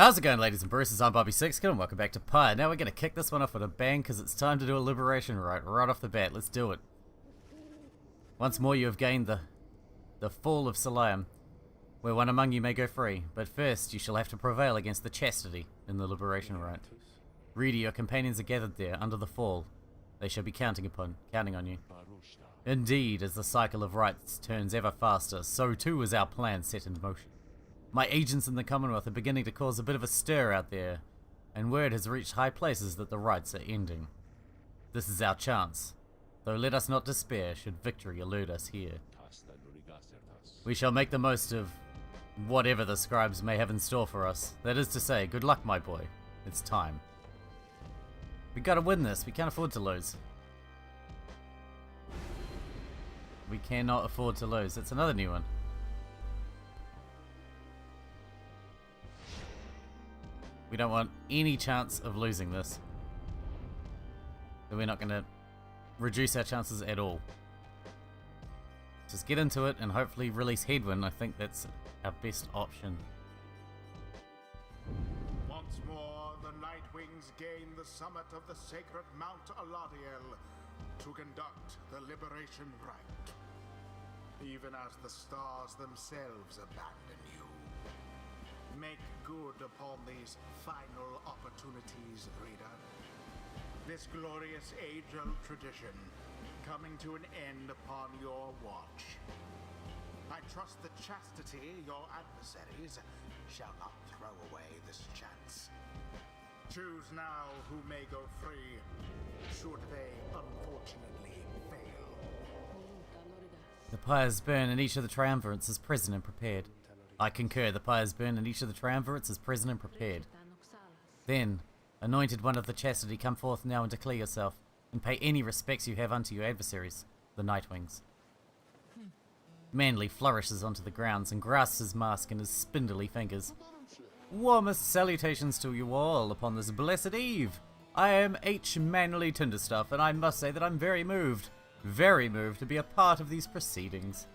How's it going, ladies and Bruces? I'm Bobby6 and welcome back to Pyre. Now we're going to kick this one off with a bang because it's time to do a liberation right off the bat. Let's do it. Once more you have gained the fall of Salayam, where one among you may go free, but first you shall have to prevail against the chastity in the liberation rite. Reedy, your companions are gathered there under the fall. They shall be counting on you. Indeed, as the cycle of rites turns ever faster, so too is our plan set in motion. My agents in the Commonwealth are beginning to cause a bit of a stir out there, and word has reached high places that the rites are ending. This is our chance, though let us not despair should victory elude us here. We shall make the most of whatever the scribes may have in store for us. That is to say, good luck, my boy. It's time. We gotta win this. We can't afford to lose. We cannot afford to lose. It's another new one. We don't want any chance of losing this. So we're not going to reduce our chances at all. Just get into it and hopefully release Hedwyn. I think that's our best option. Once more, the Nightwings gain the summit of the sacred Mount Aladiel to conduct the liberation rite. Even as the stars themselves abandon you. Make good upon these final opportunities, reader. This glorious age-old tradition coming to an end upon your watch. I trust the chastity your adversaries shall not throw away this chance. Choose now who may go free, should they unfortunately fail. The pyres burn and each of the triumvirates is present and prepared. I concur, the pyres burn and each of the triumvirates is present and prepared. Then, anointed one of the chastity, come forth now and declare yourself, and pay any respects you have unto your adversaries, the Nightwings. Manly flourishes onto the grounds and grasps his mask in his spindly fingers. Warmest salutations to you all upon this blessed eve. I am H. Manly Tinderstuff, and I must say that I'm very moved to be a part of these proceedings.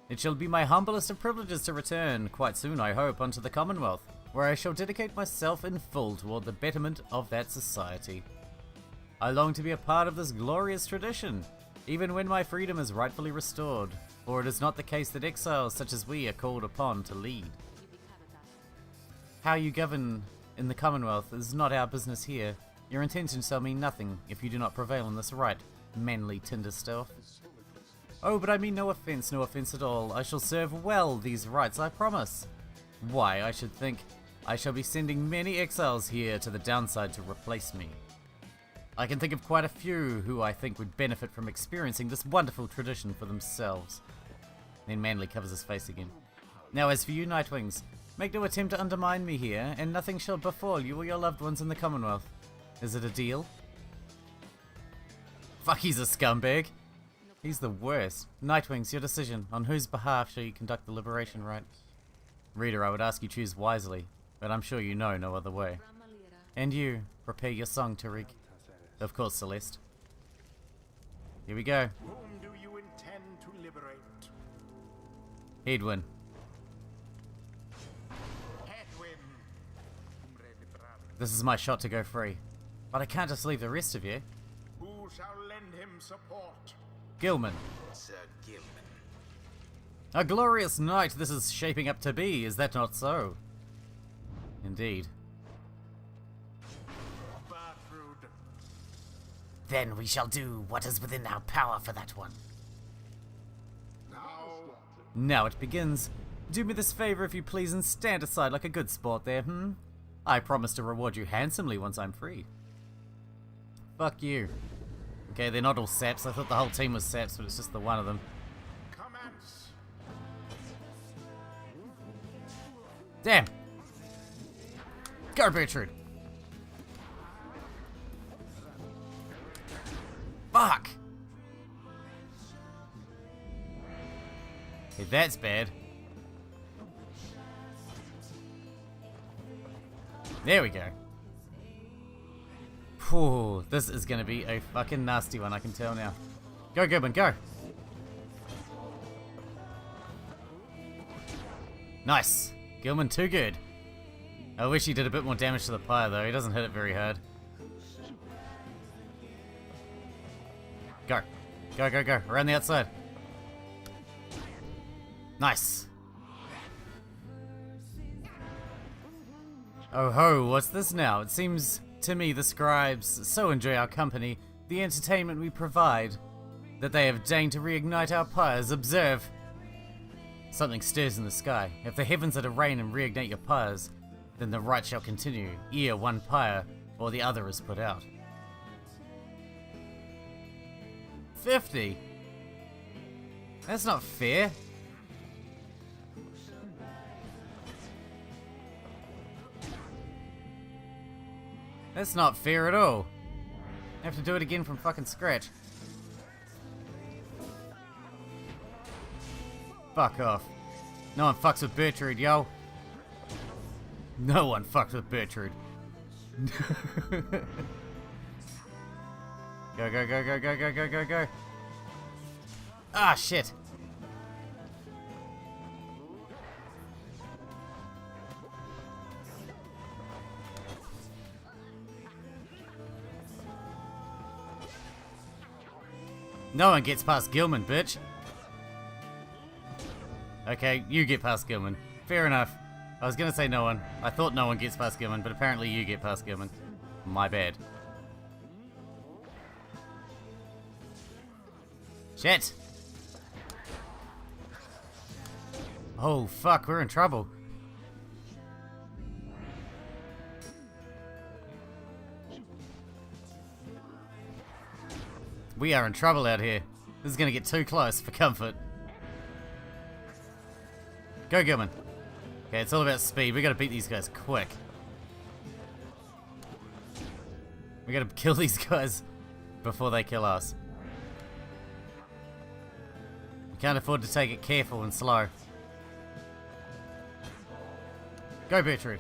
It shall be my humblest of privileges to return, quite soon I hope, unto the Commonwealth, where I shall dedicate myself in full toward the betterment of that society. I long to be a part of this glorious tradition, even when my freedom is rightfully restored, for it is not the case that exiles such as we are called upon to lead. How you govern in the Commonwealth is not our business here. Your intentions shall mean nothing if you do not prevail in this right, Manly Tinderstuff. Oh, but I mean no offense at all. I shall serve well these rites, I promise. Why, I should think I shall be sending many exiles here to the downside to replace me. I can think of quite a few who I think would benefit from experiencing this wonderful tradition for themselves. Then Manly covers his face again. Now as for you, Nightwings, make no attempt to undermine me here, and nothing shall befall you or your loved ones in the Commonwealth. Is it a deal? Fuck, he's a scumbag. He's the worst. Nightwings, your decision. On whose behalf shall you conduct the liberation rite? Reader, I would ask you choose wisely, but I'm sure you know no other way. And you, prepare your song, Tariq. Of course, Celeste. Here we go. Whom do you intend to liberate? Hedwyn. Hedwyn. This is my shot to go free. But I can't just leave the rest of you. Who shall lend him support? Gilman. Sir Gilman. A glorious night this is shaping up to be, is that not so? Indeed. Bertrude. Then we shall do what is within our power for that one. Now it begins. Do me this favor if you please and stand aside like a good sport there, I promise to reward you handsomely once I'm free. Fuck you. Okay, they're not all saps. I thought the whole team was saps, but it's just the one of them. Commence. Damn! Go, Bertrude! Fuck! Okay, that's bad. There we go. Whew, this is gonna be a fucking nasty one, I can tell now. Go, Gilman, go! Nice! Gilman, too good. I wish he did a bit more damage to the pyre though, he doesn't hit it very hard. Go. Go, go, go. Around the outside. Nice. Oh ho, what's this now? It seems to me the scribes so enjoy our company, the entertainment we provide, that they have deigned to reignite our pyres. Observe. Something stirs in the sky. If the heavens are to rain and reignite your pyres, then the rite shall continue, ere one pyre or the other is put out. 50? That's not fair. That's not fair at all. I have to do it again from fucking scratch. Fuck off. No one fucks with Bertrude, yo. No one fucks with Bertrude. Go, go, go, go, go, go, go, go, go. Ah, shit. No one gets past Gilman, bitch. Okay, you get past Gilman. Fair enough. I was gonna say no one. I thought no one gets past Gilman, but apparently you get past Gilman. My bad. Shit! Oh fuck, we're in trouble. We are in trouble out here. This is gonna get too close for comfort. Go, Gilman. Okay, it's all about speed. We gotta beat these guys quick. We gotta kill these guys before they kill us. We can't afford to take it careful and slow. Go, Bertrude.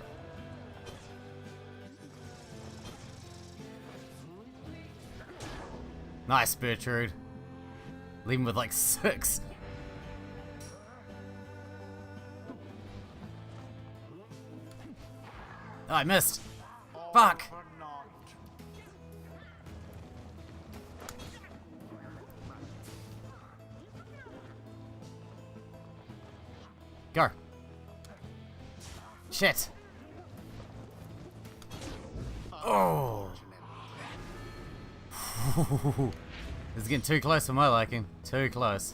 Nice, Bertrude. Leave him with like 6. Oh, I missed. Fuck. Go. Shit. Oh. This is getting too close for my liking. Too close.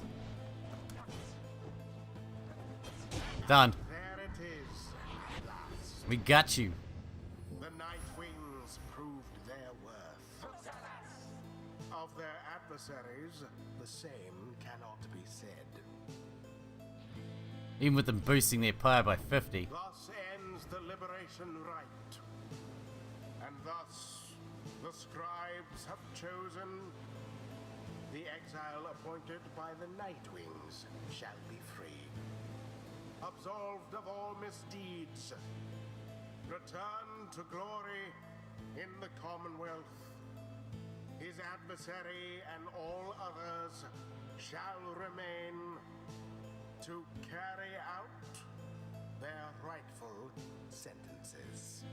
Done. There it is. At last. We got you. The Night Wings proved their worth. Of their adversaries, the same cannot be said. Even with them boosting their pyre by 50. Thus ends the liberation rite. And thus the scribes have chosen the exile appointed by the Night Wings shall be free. Absolved of all misdeeds. Return to glory in the Commonwealth. His adversary and all others shall remain to carry out their rightful sentences.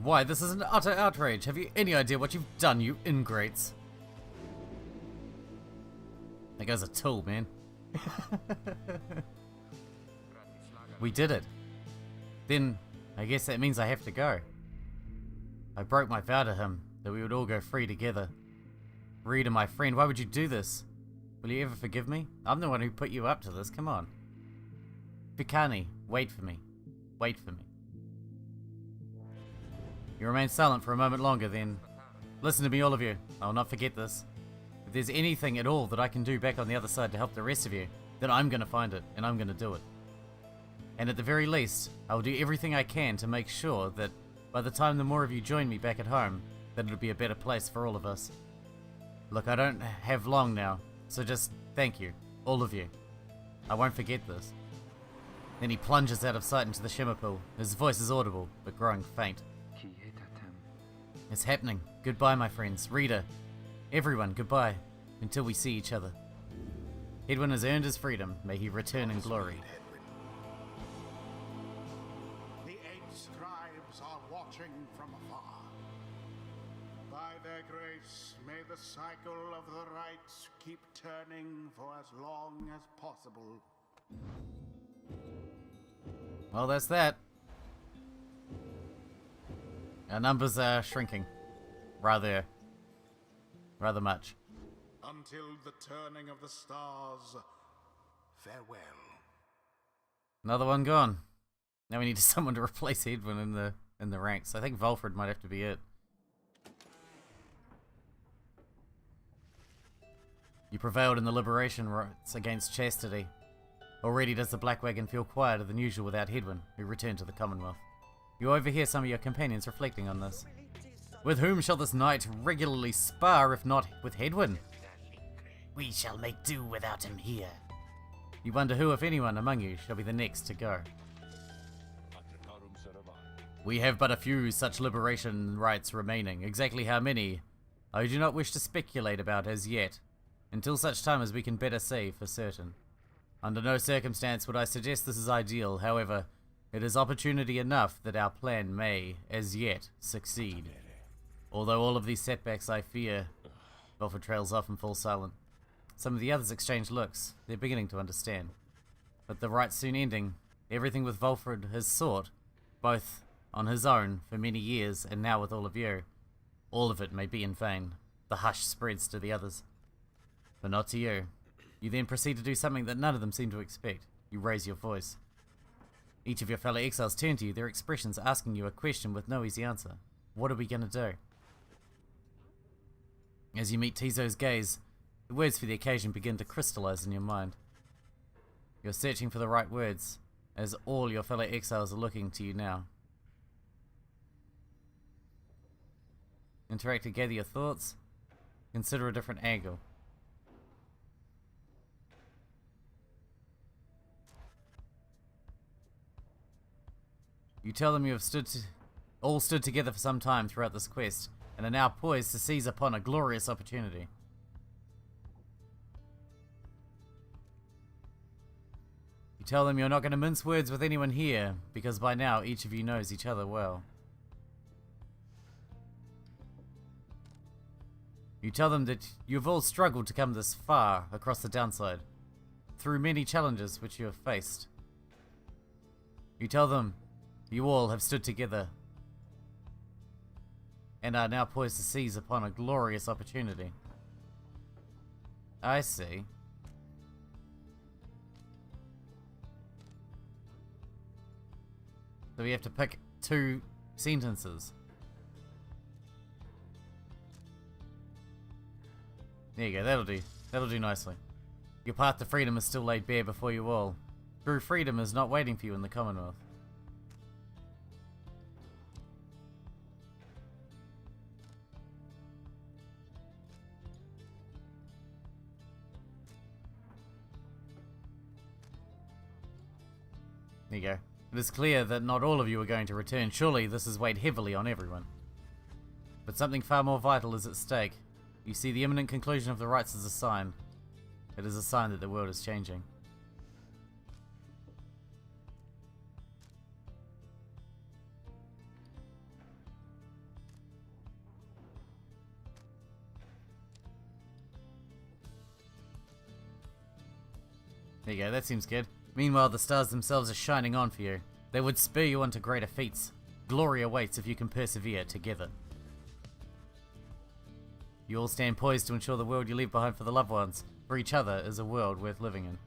Why, this is an utter outrage. Have you any idea what you've done, you ingrates? That guy's a tool, man. We did it. Then, I guess that means I have to go. I broke my vow to him, that we would all go free together. Rita, my friend, why would you do this? Will you ever forgive me? I'm the one who put you up to this, come on. Pikani, wait for me. Wait for me. You remain silent for a moment longer, then. Listen to me, all of you. I will not forget this. If there's anything at all that I can do back on the other side to help the rest of you, then I'm gonna find it, and I'm gonna do it. And at the very least, I will do everything I can to make sure that by the time the more of you join me back at home, that it'll be a better place for all of us. Look, I don't have long now, so just thank you, all of you. I won't forget this. Then he plunges out of sight into the shimmer pool. His voice is audible, but growing faint. It's happening. Goodbye, my friends. Rita. Everyone, goodbye. Until we see each other. Hedwyn has earned his freedom. May he return in glory. The 8 scribes are watching from afar. By their grace, may the cycle of the rites keep turning for as long as possible. Well, that's that. Our numbers are shrinking. Rather much. Until the turning of the stars, farewell. Another one gone. Now we need someone to replace Hedwyn in the ranks. I think Volfred might have to be it. You prevailed in the liberation rites against chastity. Already does the Black Wagon feel quieter than usual without Hedwyn, who returned to the Commonwealth. You overhear some of your companions reflecting on this. With whom shall this knight regularly spar, if not with Hedwyn? We shall make do without him here. You wonder who, if anyone, among you shall be the next to go. We have but a few such liberation rites remaining. Exactly how many, I do not wish to speculate about as yet, until such time as we can better say for certain. Under no circumstance would I suggest this is ideal, however, it is opportunity enough that our plan may, as yet, succeed. Although all of these setbacks I fear, Volfred trails off and falls silent. Some of the others exchange looks. They're beginning to understand. But the rites soon ending, everything with Volfred has sought, both on his own for many years and now with all of you, all of it may be in vain. The hush spreads to the others. But not to you. You then proceed to do something that none of them seem to expect. You raise your voice. Each of your fellow exiles turn to you, their expressions asking you a question with no easy answer. What are we going to do? As you meet Tizo's gaze, the words for the occasion begin to crystallize in your mind. You're searching for the right words, as all your fellow exiles are looking to you now. Interact to gather your thoughts. Consider a different angle. You tell them you have all stood together for some time throughout this quest, and are now poised to seize upon a glorious opportunity. You tell them you're not going to mince words with anyone here, because by now each of you knows each other well. You tell them that you've all struggled to come this far across the downside, through many challenges which you have faced. You tell them you all have stood together and are now poised to seize upon a glorious opportunity. I see. So we have to pick 2 sentences. There you go, that'll do. That'll do nicely. Your path to freedom is still laid bare before you all. True freedom is not waiting for you in the Commonwealth. There you go. It is clear that not all of you are going to return. Surely this has weighed heavily on everyone. But something far more vital is at stake. You see the imminent conclusion of the rites as a sign. It is a sign that the world is changing. There you go, that seems good. Meanwhile, the stars themselves are shining on for you. They would spur you on to greater feats. Glory awaits if you can persevere together. You all stand poised to ensure the world you leave behind for the loved ones, for each other, is a world worth living in.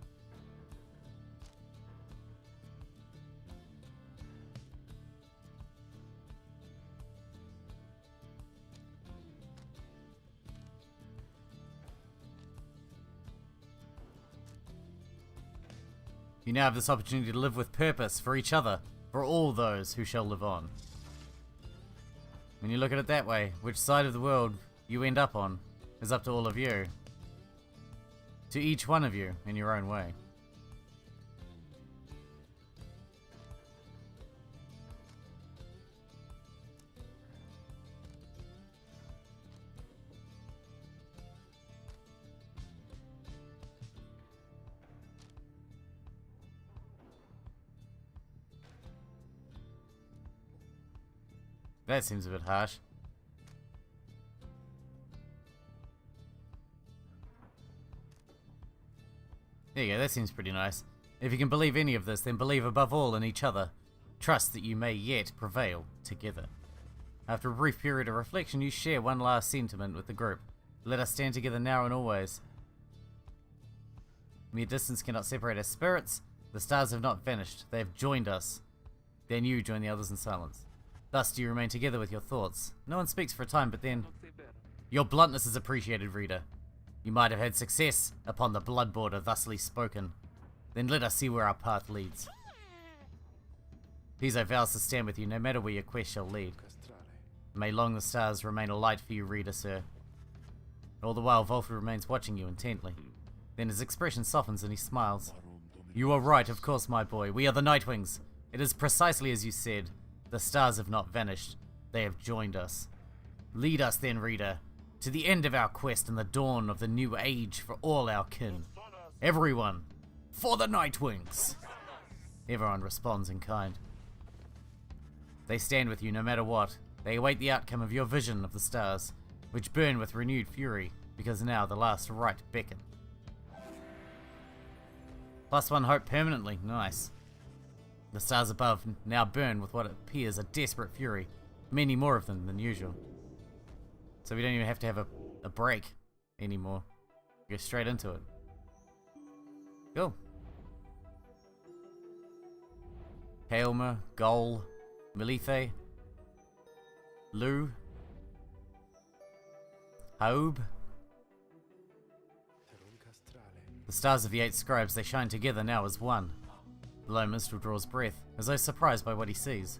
You now have this opportunity to live with purpose for each other, for all those who shall live on. When you look at it that way, which side of the world you end up on is up to all of you. To each one of you in your own way. That seems a bit harsh. There you go, that seems pretty nice. If you can believe any of this, then believe above all in each other. Trust that you may yet prevail together. After a brief period of reflection, you share one last sentiment with the group. Let us stand together now and always. Mere distance cannot separate our spirits. The stars have not vanished. They have joined us. Then you join the others in silence. Thus do you remain together with your thoughts. No one speaks for a time, but then... Your bluntness is appreciated, reader. You might have had success upon the blood border thusly spoken. Then let us see where our path leads. Piso vows to stand with you no matter where your quest shall lead. May long the stars remain a light for you, reader, sir. All the while, Volfred remains watching you intently. Then his expression softens and he smiles. You are right, of course, my boy. We are the Nightwings. It is precisely as you said. The stars have not vanished. They have joined us. Lead us then, reader, to the end of our quest and the dawn of the new age for all our kin. Everyone, for the Nightwings! Everyone responds in kind. They stand with you no matter what. They await the outcome of your vision of the stars, which burn with renewed fury, because now the last rite beckon. +1 hope permanently. Nice. The stars above now burn with what appears a desperate fury. Many more of them than usual. So we don't even have to have a break anymore. Go straight into it. Cool. Helmer, Gol, Melithe, Lu, Haub. The stars of the 8 scribes, they shine together now as one. The low minstrel draws breath, as though surprised by what he sees.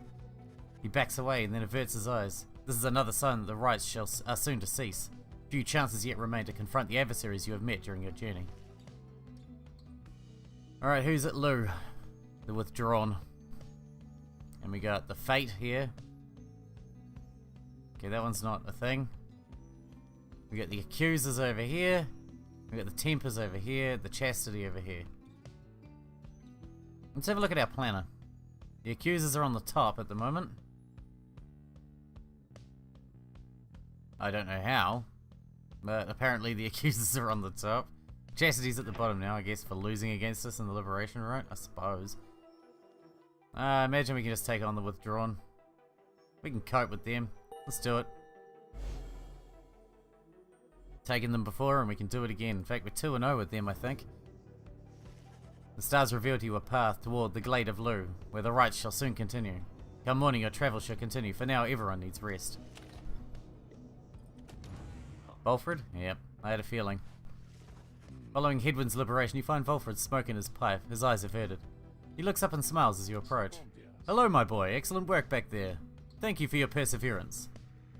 He backs away and then averts his eyes. This is another sign that the rites are soon to cease. Few chances yet remain to confront the adversaries you have met during your journey. Alright, who's at Lu? The Withdrawn. And we got the Fate here. Okay, that one's not a thing. We got the Accusers over here. We got the Tempers over here. The Chastity over here. Let's have a look at our planner. The Accusers are on the top at the moment. I don't know how, but apparently the Accusers are on the top. Chastity's at the bottom now, I guess, for losing against us in the Liberation Rite, I suppose. Imagine we can just take on the Withdrawn. We can cope with them. Let's do it. Taken them before and we can do it again. In fact, we're 2-0 with them, I think. The stars reveal to you a path toward the Glade of Lu, where the rites shall soon continue. Come morning, your travel shall continue. For now, everyone needs rest. Volfred? Yep, I had a feeling. Following Hedwyn's liberation, you find Volfred smoking his pipe, his eyes averted. He looks up and smiles as you approach. Hello, my boy. Excellent work back there. Thank you for your perseverance.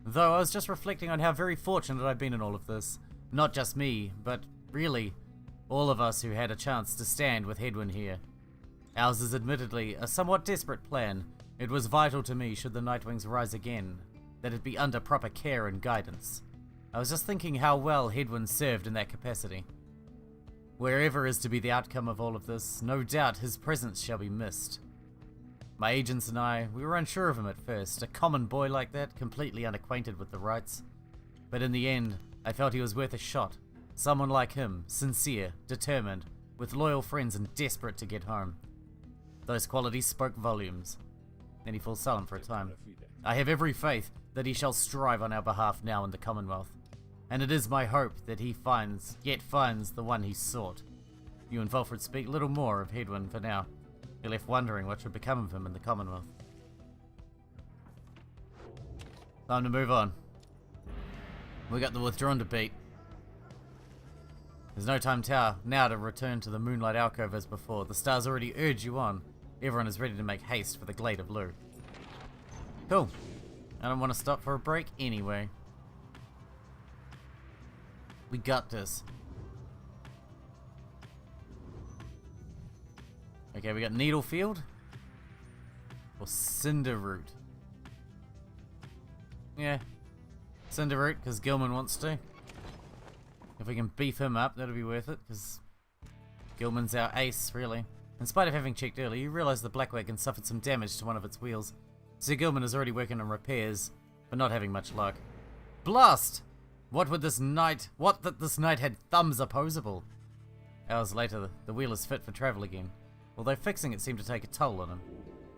Though I was just reflecting on how very fortunate I've been in all of this. Not just me, but really, all of us who had a chance to stand with Hedwyn here. Ours is admittedly a somewhat desperate plan. It was vital to me, should the Nightwings rise again, that it be under proper care and guidance. I was just thinking how well Hedwyn served in that capacity. Wherever is to be the outcome of all of this, no doubt his presence shall be missed. My agents and I, we were unsure of him at first, a common boy like that, completely unacquainted with the rites. But in the end, I felt he was worth a shot. Someone like him, sincere, determined, with loyal friends and desperate to get home. Those qualities spoke volumes. Then he falls silent for a time. I have every faith that he shall strive on our behalf now in the Commonwealth. And it is my hope that he finds the one he sought. You and Volfred speak little more of Hedwyn for now. You're left wondering what should become of him in the Commonwealth. Time to move on. We got the Withdrawn to beat. There's no time now to return to the Moonlight Alcove as before. The stars already urge you on. Everyone is ready to make haste for the Glade of Lu. Cool. I don't want to stop for a break anyway. We got this. Okay, we got Needlefield. Or Cinderroot. Yeah. Cinderroot, because Gilman wants to. If we can beef him up, that'll be worth it, because Gilman's our ace, really. In spite of having checked earlier, you realise the Black Wagon suffered some damage to one of its wheels. Sir Gilman is already working on repairs, but not having much luck. Blast! What that this knight had thumbs opposable. Hours later, the wheel is fit for travel again, although fixing it seemed to take a toll on him.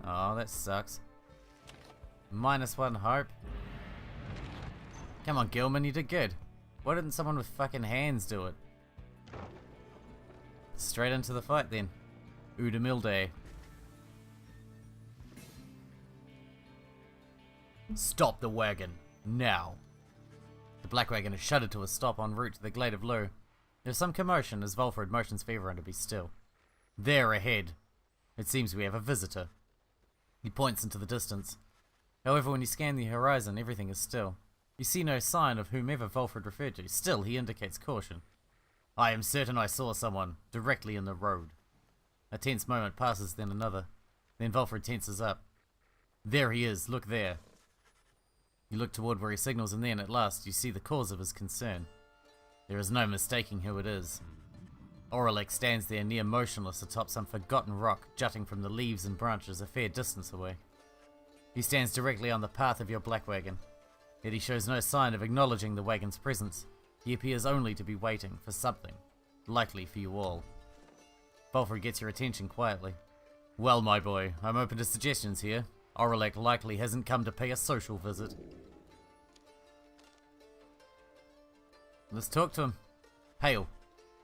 Oh, that sucks. -1 hope. Come on, Gilman, you did good. Why didn't someone with fucking hands do it? Straight into the fight then. Udamilde. Stop the wagon, now. The black wagon is shuddered to a stop en route to the Glade of Lou. There's some commotion as Volfred motions for everyone to be still. There ahead. It seems we have a visitor. He points into the distance. However, when you scan the horizon, everything is still. You see no sign of whomever Volfred referred to. Still, he indicates caution. I am certain I saw someone, directly in the road. A tense moment passes, then another. Then Volfred tenses up. There he is, look there. You look toward where he signals, and then, at last, you see the cause of his concern. There is no mistaking who it is. Aurelek stands there near motionless atop some forgotten rock jutting from the leaves and branches a fair distance away. He stands directly on the path of your black wagon, yet he shows no sign of acknowledging the wagon's presence. He appears only to be waiting for something, likely for you all. Volfred gets your attention quietly. Well, my boy, I'm open to suggestions here. Aurelek likely hasn't come to pay a social visit. Let's talk to him. Hail.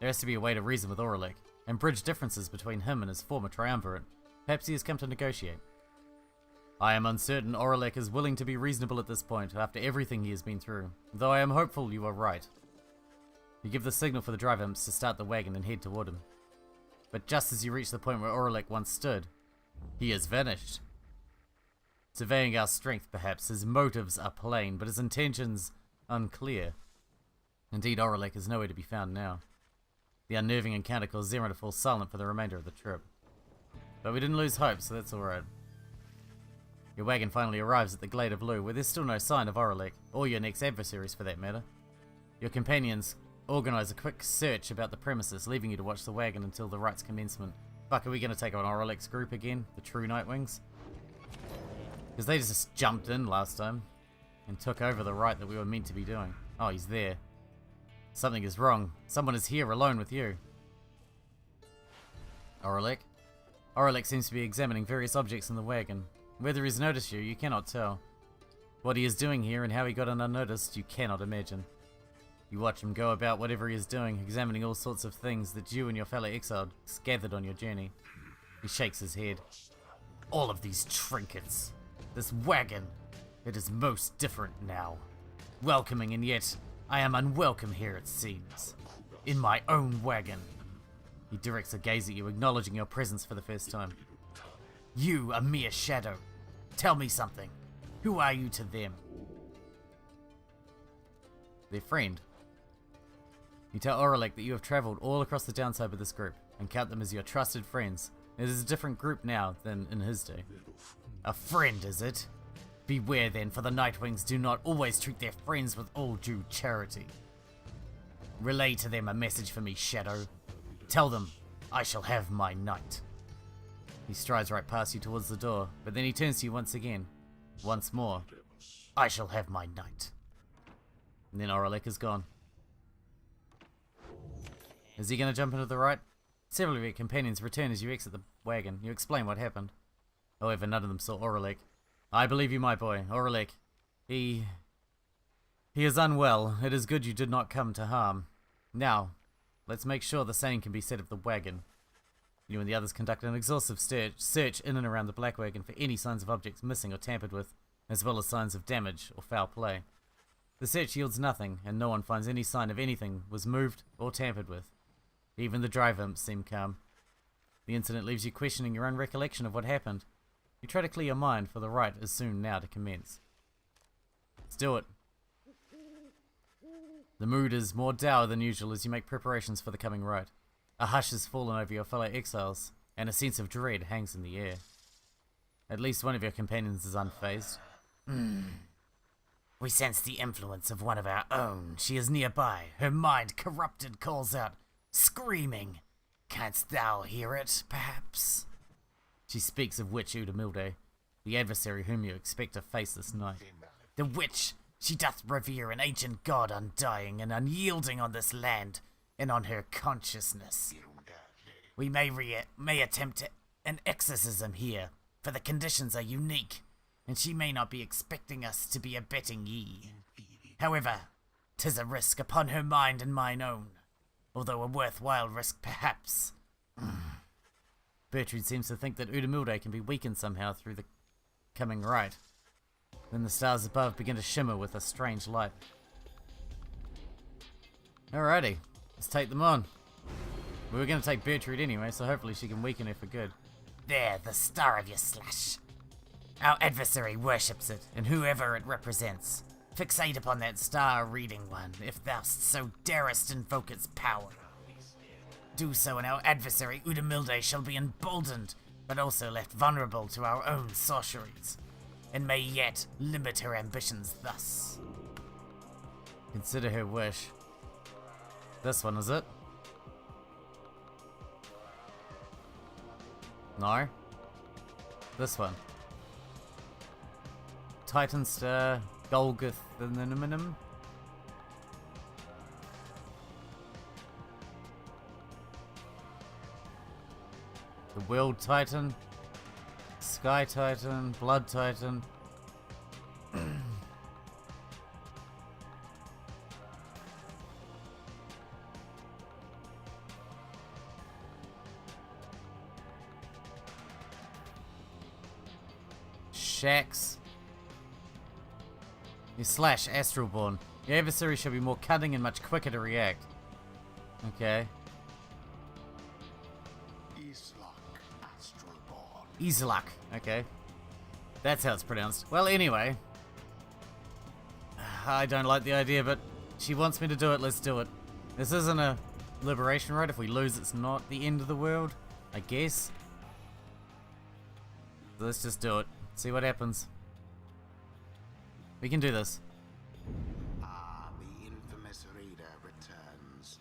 There has to be a way to reason with Aurelek, and bridge differences between him and his former triumvirate. Perhaps he has come to negotiate. I am uncertain Aurelek is willing to be reasonable at this point, after everything he has been through, though I am hopeful you are right. You give the signal for the drive imps to start the wagon and head toward him. But just as you reach the point where Aurelek once stood, he has vanished. Surveying our strength, perhaps, his motives are plain, but his intentions unclear. Indeed, Aurelek is nowhere to be found now. The unnerving encounter caused Zeron to fall silent for the remainder of the trip. But we didn't lose hope, so that's alright. Your wagon finally arrives at the Glade of Lou, where there's still no sign of Aurelek, or your next adversaries for that matter. Your companions organize a quick search about the premises, leaving you to watch the wagon until the rite's commencement. Fuck, are we gonna take on Aurelek's group again? The true Nightwings? Because they just jumped in last time, and took over the rite that we were meant to be doing. Oh, he's there. Something is wrong. Someone is here alone with you. Aurelek? Aurelek seems to be examining various objects in the wagon. Whether he's noticed you, you cannot tell. What he is doing here and how he got in unnoticed, you cannot imagine. You watch him go about whatever he is doing, examining all sorts of things that you and your fellow exiles gathered on your journey. He shakes his head. All of these trinkets. This wagon. It is most different now. Welcoming, and yet I am unwelcome here, it seems. In my own wagon. He directs a gaze at you, acknowledging your presence for the first time. You, a mere shadow. Tell me something. Who are you to them? Their friend. You tell Aurelek that you have travelled all across the downside with this group, and count them as your trusted friends. It is a different group now than in his day. A friend, is it? Beware then, for the Nightwings do not always treat their friends with all due charity. Relay to them a message for me, Shadow. Tell them, I shall have my night. He strides right past you towards the door, but then he turns to you once again. Once more. I shall have my night. And then Aurelek is gone. Is he going to jump into the right? Several of your companions return as you exit the wagon. You explain what happened. However, none of them saw Aurelek. I believe you, my boy. Aurelek. He is unwell. It is good you did not come to harm. Now, let's make sure the same can be said of the wagon. You and the others conduct an exhaustive search in and around the black wagon for any signs of objects missing or tampered with, as well as signs of damage or foul play. The search yields nothing, and no one finds any sign of anything was moved or tampered with. Even the drive imps seem calm. The incident leaves you questioning your own recollection of what happened. You try to clear your mind, for the rite is soon now to commence. Let's do it. The mood is more dour than usual as you make preparations for the coming rite. A hush has fallen over your fellow exiles, and a sense of dread hangs in the air. At least one of your companions is unfazed. We sense the influence of one of our own. She is nearby. Her mind corrupted calls out, screaming. Canst thou hear it, perhaps? She speaks of witch Udamilde. the adversary whom you expect to face this night. The witch, she doth revere an ancient god undying and unyielding on this land and on her consciousness. We may attempt an exorcism here, for the conditions are unique, and she may not be expecting us to be abetting ye. However, 'tis a risk upon her mind and mine own, although a worthwhile risk perhaps. Bertrude seems to think that Udamilde can be weakened somehow through the coming right. Then the stars above begin to shimmer with a strange light. Alrighty, let's take them on. We were going to take Bertrude anyway, so hopefully she can weaken her for good. There, the star of your slash. Our adversary worships it, and whoever it represents. Fixate upon that star, reading one, if thou so darest invoke its power. Do so, and our adversary Udamilde shall be emboldened, but also left vulnerable to our own sorceries, and may yet limit her ambitions thus. Consider her wish. This one, is it? No. This one. Titan Star, Golgoth, Aluminum. The World Titan, Sky Titan, Blood Titan. Shax. You slash Astralborn. Your adversary shall be more cunning and much quicker to react. Okay. Islak. Okay. That's how it's pronounced. Well, anyway. I don't like the idea, but she wants me to do it, let's do it. This isn't a liberation rite. If we lose, it's not the end of the world, I guess. So let's just do it. See what happens. We can do this. The infamous Reader returns,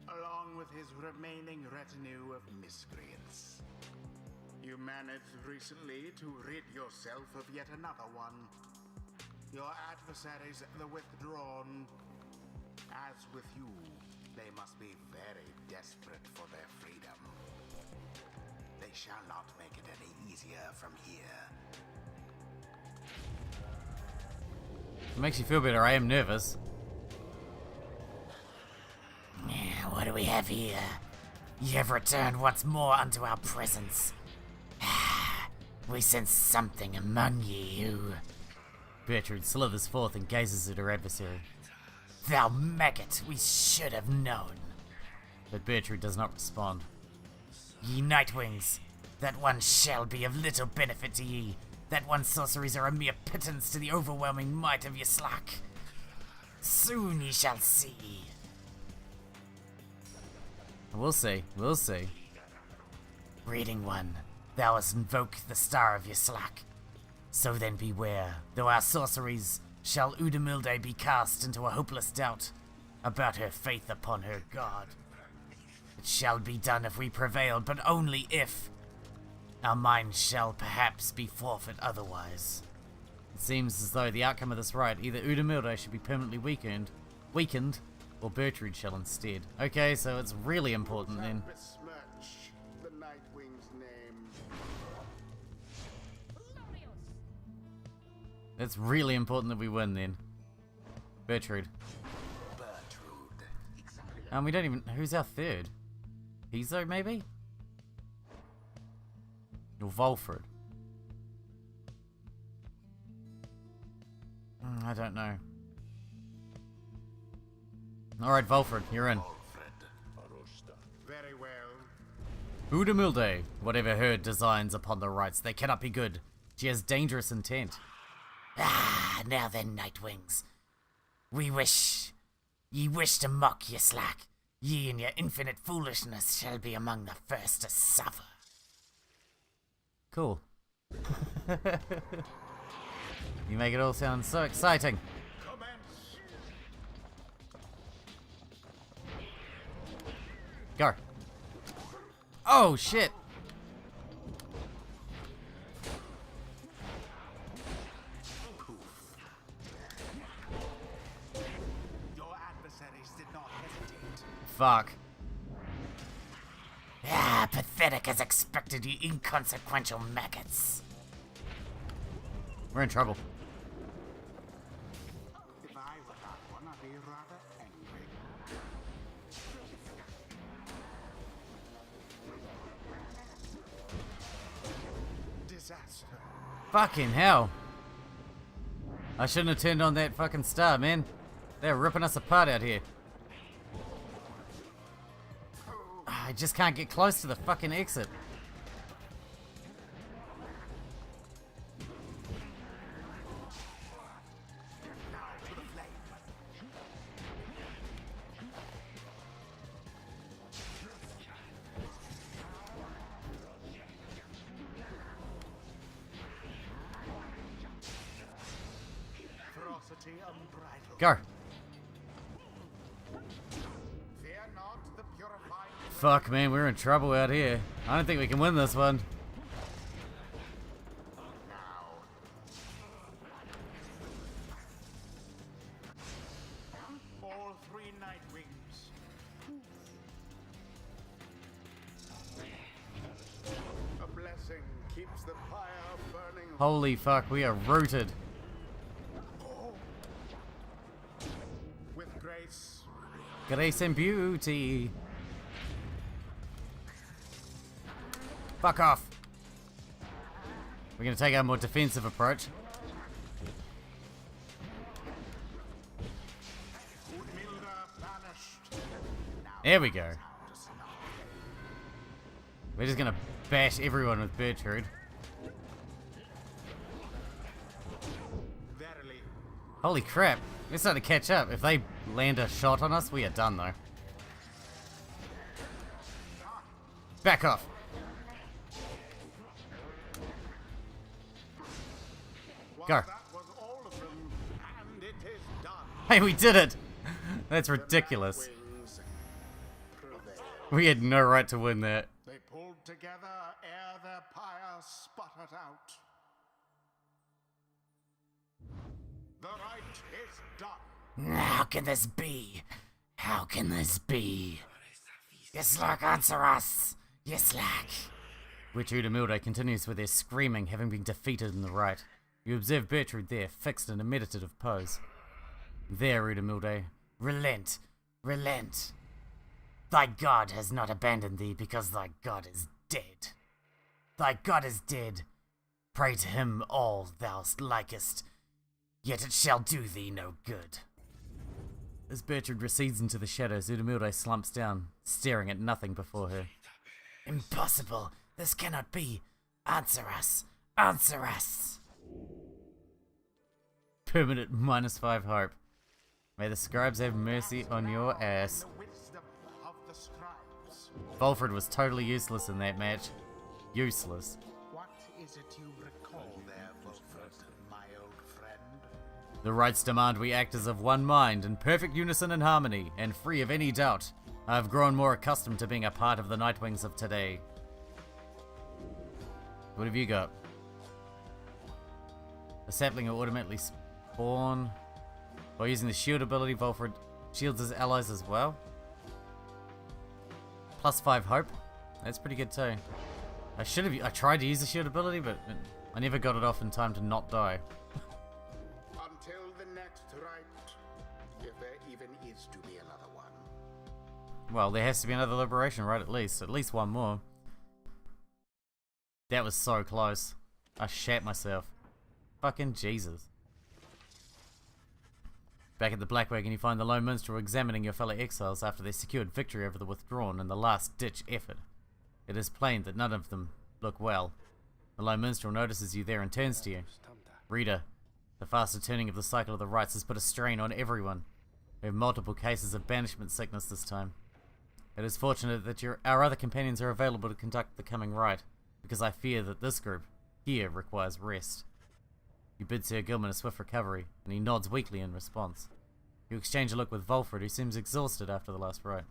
along with his remaining retinue of miscreants. You managed recently to rid yourself of yet another one. Your adversaries, the Withdrawn. As with you, they must be very desperate for their freedom. They shall not make it any easier from here. It makes you feel better. I am nervous. What do we have here? You have returned once more unto our presence. We sense something among ye who... Bertrude slithers forth and gazes at her adversary. Thou maggot, we should have known. But Bertrude does not respond. Ye Nightwings, that one shall be of little benefit to ye. That one's sorceries are a mere pittance to the overwhelming might of your slack. Soon ye shall see. We'll see, we'll see. Reading one, thou hast invoked the star of your slack. So then beware, though our sorceries shall Udamilde be cast into a hopeless doubt about her faith upon her god. It shall be done if we prevail, but only if. Our minds shall perhaps be forfeit otherwise. It seems as though the outcome of this rite, either Udamilde should be permanently weakened, or Bertrude shall instead. Okay, so it's really important then. Besmirch the Nightwing's name. It's really important that we win then. Bertrude. We don't even... Who's our third? Piso, maybe? Or Volfred? I don't know. Alright, Volfred, you're in. Very well. Udamilde, whatever her designs upon the rites, they cannot be good. She has dangerous intent. Now then, Nightwings. Ye wish to mock your slack. Ye in your infinite foolishness shall be among the first to suffer. Cool. You make it all sound so exciting. Commence. Go. Oh, shit. fuck. Ah, pathetic as expected, you inconsequential maggots. We're in trouble. If I were that one, I'd be rather angry. Disaster. Fucking hell. I shouldn't have turned on that fucking star, man. They're ripping us apart out here. I just can't get close to the fucking exit. Ferocity unbridled. Go. Fear not the purified. Fuck, man, we're in trouble out here. I don't think we can win this one. All three Nightwings. A blessing keeps the pyre burning. Holy fuck, we are rooted. With grace. Grace and beauty. Fuck off. We're gonna take a more defensive approach. There we go. We're just gonna bash everyone with Bertrude. Verily. Holy crap. We're starting to catch up. If they land a shot on us, we are done though. Back off. Go. That was all of them, and it is done. Hey, we did it! That's ridiculous. Wings prevail. We had no right to win that. They pulled together ere their pyre sputtered out. The right is done. How can this be? How can this be? Yislak, answer us! Yislak! Which Udamilde continues with their screaming, having been defeated in the right. You observe Bertrude there, fixed in a meditative pose. There, Udamilde. Relent! Relent! Thy god has not abandoned thee because thy god is dead. Thy god is dead. Pray to him all thou likest, yet it shall do thee no good. As Bertrude recedes into the shadows, Udamilde slumps down, staring at nothing before her. Impossible! This cannot be! Answer us! Answer us! Permanent -5 hope. May the scribes have mercy on your ass. The wisdom of the scribes. Volfred was totally useless in that match. Useless. What is it you recall there, Volfred, my old friend? The rites demand we act as of one mind, in perfect unison and harmony, and free of any doubt. I have grown more accustomed to being a part of the Nightwings of today. What have you got? A sapling will automatically spawn. While using the shield ability, Volfred shields his allies as well. +5 hope. That's pretty good too. I tried to use the shield ability, but I never got it off in time to not die. Until the next rite, if there even is to be another one. Well, there has to be another liberation, right? At least one more. That was so close. I shat myself. Fucking Jesus. Back at the Black Wagon, you find the Lone Minstrel examining your fellow exiles after they secured victory over the Withdrawn in the last-ditch effort. It is plain that none of them look well. The Lone Minstrel notices you there and turns to you. Reader, the faster turning of the cycle of the rites has put a strain on everyone. We have multiple cases of banishment sickness this time. It is fortunate that our other companions are available to conduct the coming rite, because I fear that this group here requires rest. You bid Sir Gilman a swift recovery, and he nods weakly in response. You exchange a look with Volfred, who seems exhausted after the last rite.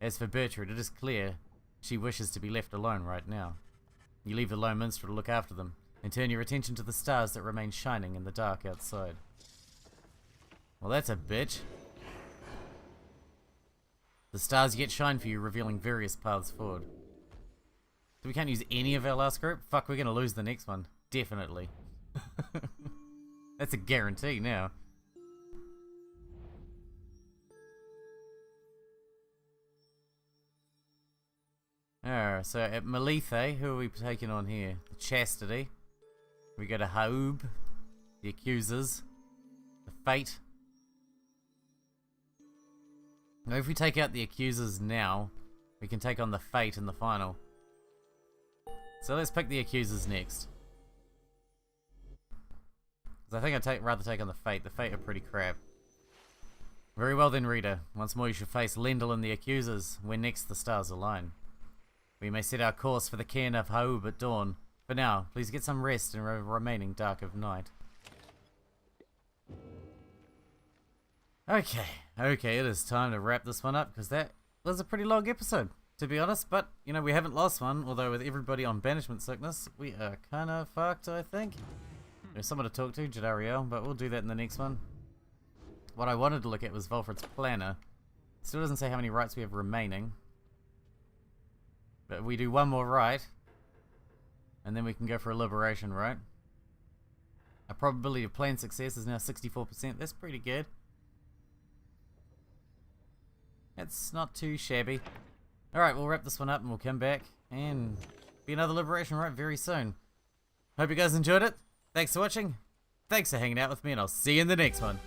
As for Bertrude, it is clear she wishes to be left alone right now. You leave the Lone Minstrel to look after them, and turn your attention to the stars that remain shining in the dark outside. Well, that's a bitch. The stars yet shine for you, revealing various paths forward. So we can't use any of our last group? Fuck, we're gonna lose the next one. Definitely. That's a guarantee now. Alright, so at Malithe, who are we taking on here? The Chastity. We go to Haub, the Accusers, the Fate. Now if we take out the Accusers now, we can take on the Fate in the final. So let's pick the Accusers next. Because I think I'd rather take on the Fate. The Fate are pretty crap. Very well then, reader. Once more you shall face Lendl and the Accusers, when next the stars align. We may set our course for the cairn of Haub at dawn. For now, please get some rest in the remaining dark of night. Okay, it is time to wrap this one up, because that was a pretty long episode, to be honest. But, you know, we haven't lost one, although with everybody on banishment sickness, we are kind of fucked, I think. There's someone to talk to, Jadariel, but we'll do that in the next one. What I wanted to look at was Volfred's planner. Still doesn't say how many rights we have remaining. But we do one more right, and then we can go for a liberation, right? Our probability of plan success is now 64%. That's pretty good. That's not too shabby. Alright, we'll wrap this one up and we'll come back and be another liberation right very soon. Hope you guys enjoyed it. Thanks for watching. Thanks for hanging out with me, and I'll see you in the next one.